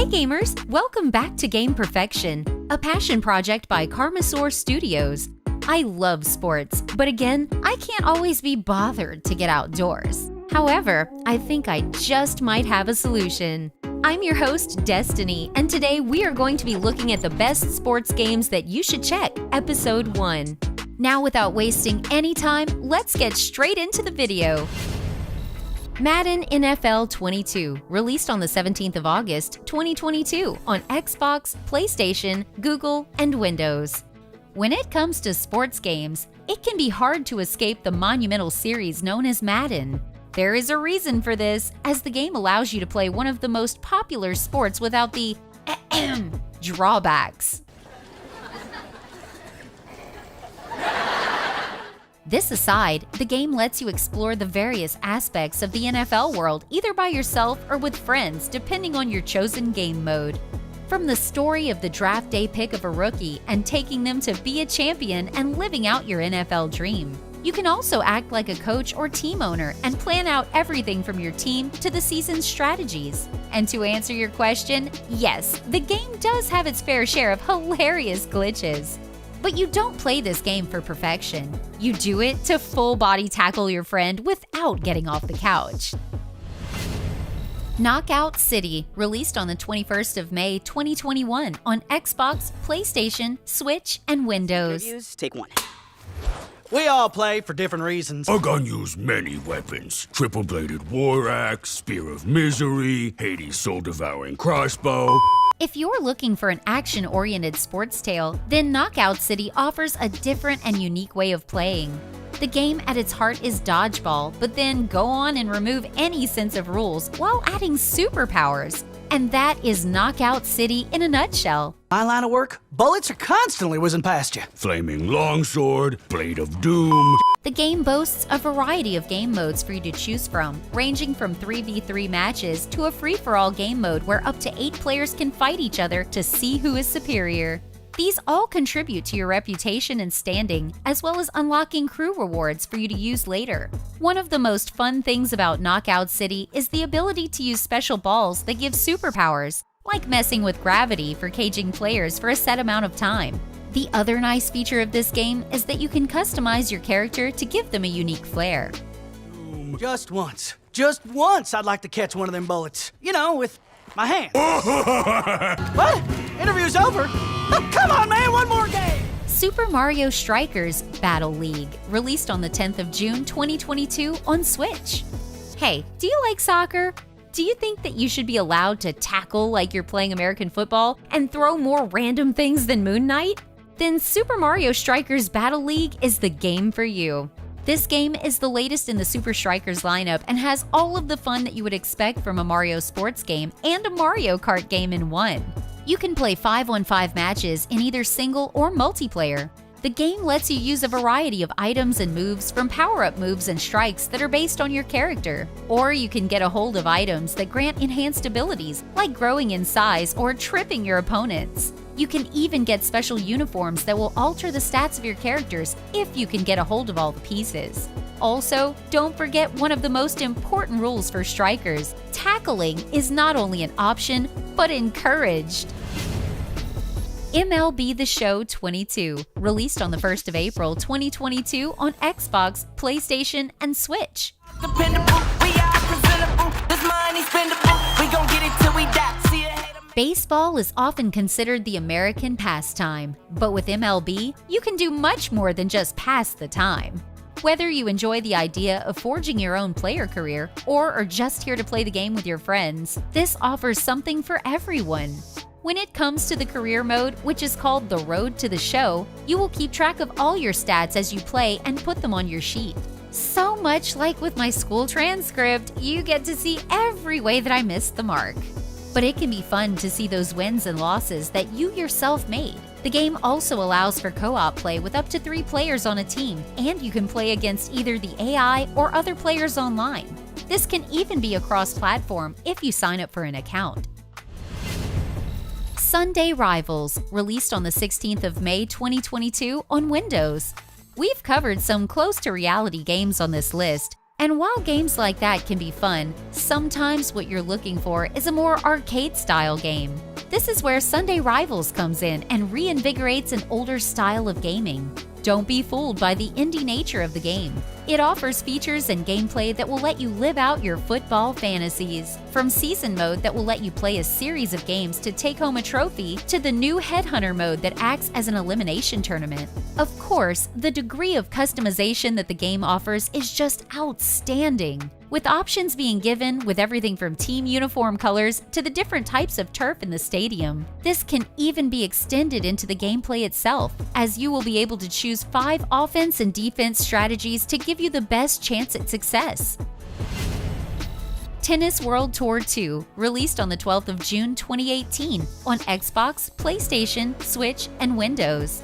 Hey gamers, welcome back to Game Perfection, a passion project by Karmasur Studios. I love sports, but again, I can't always be bothered to get outdoors. However, I think I just might have a solution. I'm your host, Destiny, and today we are going to be looking at the best sports games that you should check, Episode 1. Now, without wasting any time, let's get straight into the video. Madden NFL 22, released on the 17th of August, 2022 on Xbox, PlayStation, Google, and Windows. When it comes to sports games, it can be hard to escape the monumental series known as Madden. There is a reason for this, as the game allows you to play one of the most popular sports without the drawbacks. This aside, the game lets you explore the various aspects of the NFL world either by yourself or with friends, depending on your chosen game mode. From the story of the draft day pick of a rookie and taking them to be a champion and living out your NFL dream. You can also act like a coach or team owner and plan out everything from your team to the season's strategies. And to answer your question, yes, the game does have its fair share of hilarious glitches. But you don't play this game for perfection. You do it to full body tackle your friend without getting off the couch. Knockout City, released on the 21st of May 2021 on Xbox, PlayStation, Switch, and Windows. Interviews, take one. We all play for different reasons. A gun used many weapons. Triple-bladed war axe, spear of misery, Hades' soul-devouring crossbow. If you're looking for an action-oriented sports tale, then Knockout City offers a different and unique way of playing. The game at its heart is dodgeball, but then go on and remove any sense of rules while adding superpowers. And that is Knockout City in a nutshell. My line of work, bullets are constantly whizzing past you. Flaming longsword, blade of doom. The game boasts a variety of game modes for you to choose from, ranging from 3v3 matches to a free-for-all game mode where up to 8 players can fight each other to see who is superior. These all contribute to your reputation and standing, as well as unlocking crew rewards for you to use later. One of the most fun things about Knockout City is the ability to use special balls that give superpowers, like messing with gravity for caging players for a set amount of time. The other nice feature of this game is that you can customize your character to give them a unique flair. Just once I'd like to catch one of them bullets. You know, with my hand. What? Interview's over? Oh, come on, man, one more game! Super Mario Strikers Battle League, released on the 10th of June 2022 on Switch. Hey, do you like soccer? Do you think that you should be allowed to tackle like you're playing American football and throw more random things than Moon Knight? Then Super Mario Strikers Battle League is the game for you. This game is the latest in the Super Strikers lineup and has all of the fun that you would expect from a Mario sports game and a Mario Kart game in one. You can play 5-on-5 matches in either single or multiplayer. The game lets you use a variety of items and moves from power-up moves and strikes that are based on your character. Or you can get a hold of items that grant enhanced abilities, like growing in size or tripping your opponents. You can even get special uniforms that will alter the stats of your characters if you can get a hold of all the pieces. Also, don't forget one of the most important rules for strikers. Tackling is not only an option, but encouraged. MLB The Show 22, released on the 1st of April 2022 on Xbox, PlayStation, and Switch. Baseball is often considered the American pastime, but with MLB, you can do much more than just pass the time. Whether you enjoy the idea of forging your own player career or are just here to play the game with your friends, this offers something for everyone. When it comes to the career mode, which is called the Road to the Show, you will keep track of all your stats as you play and put them on your sheet. So much like with my school transcript, you get to see every way that I missed the mark. But it can be fun to see those wins and losses that you yourself made. The game also allows for co-op play with up to 3 players on a team, and you can play against either the AI or other players online. This can even be a cross-platform if you sign up for an account. Sunday Rivals, released on the 16th of May 2022 on Windows. We've covered some close to reality games on this list, And while games like that can be fun, sometimes what you're looking for is a more arcade-style game. This is where Sunday Rivals comes in and reinvigorates an older style of gaming. Don't be fooled by the indie nature of the game. It offers features and gameplay that will let you live out your football fantasies. From season mode that will let you play a series of games to take home a trophy, to the new Headhunter mode that acts as an elimination tournament. Of course, the degree of customization that the game offers is just outstanding, with options being given with everything from team uniform colors to the different types of turf in the stadium. This can even be extended into the gameplay itself, as you will be able to choose 5 offense and defense strategies to give you the best chance at success. Tennis World Tour 2, released on the 12th of June 2018 on Xbox, PlayStation, Switch, and Windows.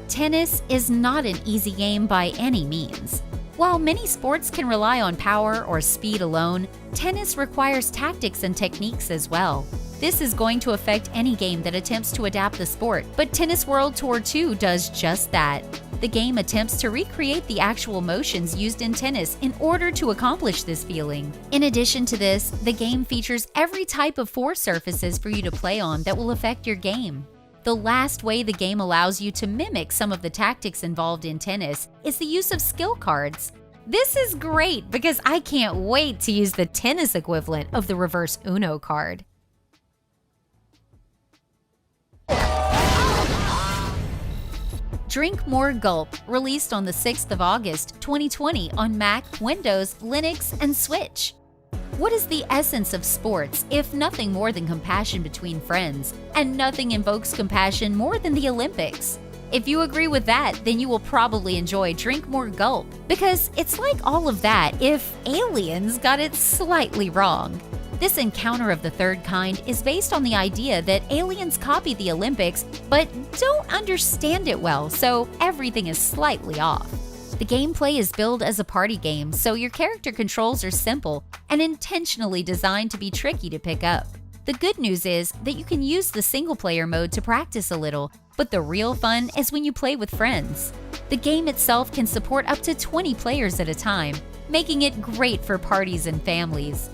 Tennis is not an easy game by any means. While many sports can rely on power or speed alone, tennis requires tactics and techniques as well. This is going to affect any game that attempts to adapt the sport, but Tennis World Tour 2 does just that. The game attempts to recreate the actual motions used in tennis in order to accomplish this feeling. In addition to this, the game features every type of 4 surfaces for you to play on that will affect your game. The last way the game allows you to mimic some of the tactics involved in tennis is the use of skill cards. This is great because I can't wait to use the tennis equivalent of the reverse Uno card. Drink More Gulp, released on the 6th of August 2020 on Mac, Windows, Linux, and Switch. What is the essence of sports if nothing more than compassion between friends? And nothing invokes compassion more than the Olympics. If you agree with that, then you will probably enjoy Drink More Gulp, because it's like all of that if aliens got it slightly wrong. This encounter of the third kind is based on the idea that aliens copy the Olympics but don't understand it well, so everything is slightly off. The gameplay is billed as a party game, so your character controls are simple and intentionally designed to be tricky to pick up. The good news is that you can use the single-player mode to practice a little, but the real fun is when you play with friends. The game itself can support up to 20 players at a time, making it great for parties and families.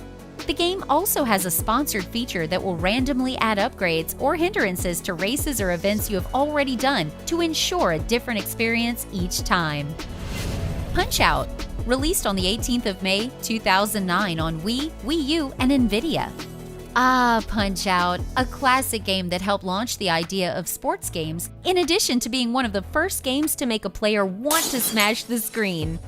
The game also has a sponsored feature that will randomly add upgrades or hindrances to races or events you have already done to ensure a different experience each time. Punch-Out! Released on the 18th of May 2009 on Wii, Wii U, and Nvidia. Punch-Out! A classic game that helped launch the idea of sports games, in addition to being one of the first games to make a player want to smash the screen.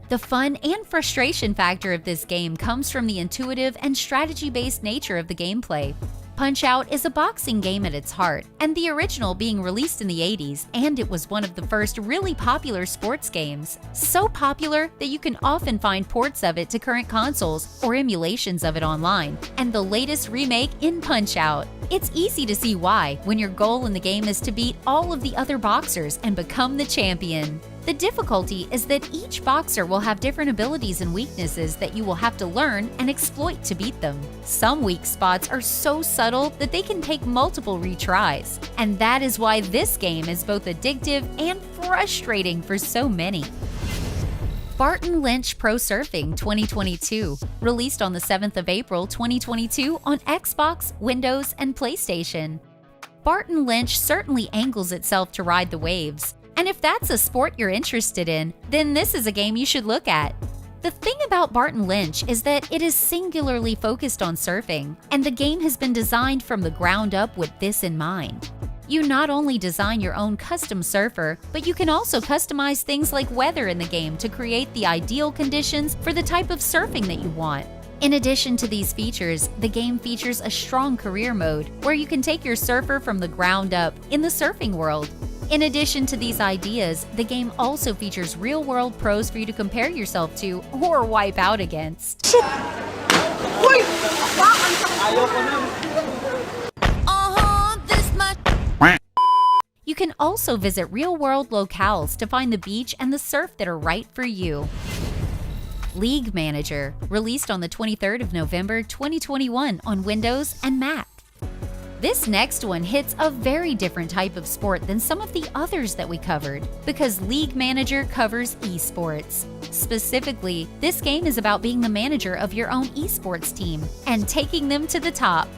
The fun and frustration factor of this game comes from the intuitive and strategy-based nature of the gameplay. Punch-Out is a boxing game at its heart, and the original being released in the 80s, and it was one of the first really popular sports games. So popular that you can often find ports of it to current consoles or emulations of it online, and the latest remake in Punch-Out. It's easy to see why when your goal in the game is to beat all of the other boxers and become the champion. The difficulty is that each boxer will have different abilities and weaknesses that you will have to learn and exploit to beat them. Some weak spots are so subtle that they can take multiple retries, and that is why this game is both addictive and frustrating for so many. Barton Lynch Pro Surfing 2022, released on the 7th of April 2022 on Xbox, Windows, and PlayStation. Barton Lynch certainly angles itself to ride the waves. And if that's a sport you're interested in, then this is a game you should look at. The thing about Barton Lynch is that it is singularly focused on surfing, and the game has been designed from the ground up with this in mind. You not only design your own custom surfer, but you can also customize things like weather in the game to create the ideal conditions for the type of surfing that you want. In addition to these features, the game features a strong career mode where you can take your surfer from the ground up in the surfing world. In addition to these ideas, the game also features real-world pros for you to compare yourself to or wipe out against. You can also visit real-world locales to find the beach and the surf that are right for you. League Manager, released on the 23rd of November 2021 on Windows and Mac. This next one hits a very different type of sport than some of the others that we covered, because League Manager covers esports. Specifically, this game is about being the manager of your own esports team and taking them to the top.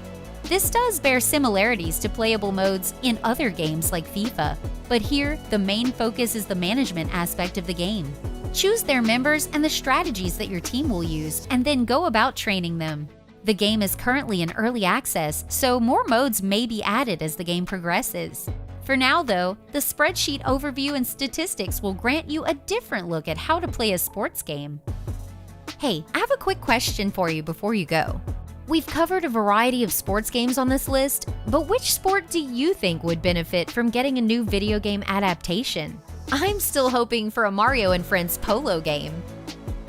This does bear similarities to playable modes in other games like FIFA, but here the main focus is the management aspect of the game. Choose their members and the strategies that your team will use, and then go about training them. The game is currently in early access, so more modes may be added as the game progresses. For now though, the spreadsheet overview and statistics will grant you a different look at how to play a sports game. Hey, I have a quick question for you before you go. We've covered a variety of sports games on this list, but which sport do you think would benefit from getting a new video game adaptation? I'm still hoping for a Mario and Friends polo game.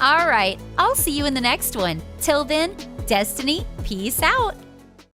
Alright, I'll see you in the next one. Till then, Destiny, peace out!